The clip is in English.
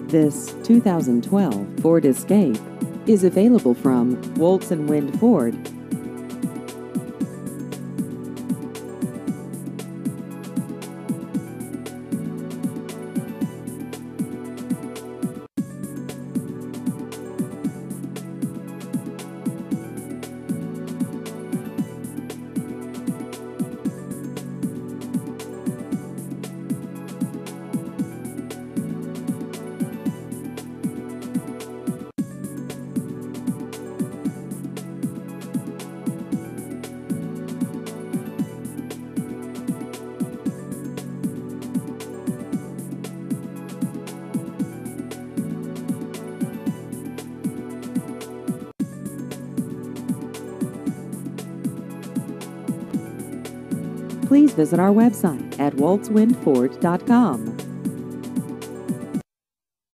This 2012 Ford Escape is available from Woltz and Wind Ford. Please visit our website at woltzwindford.com.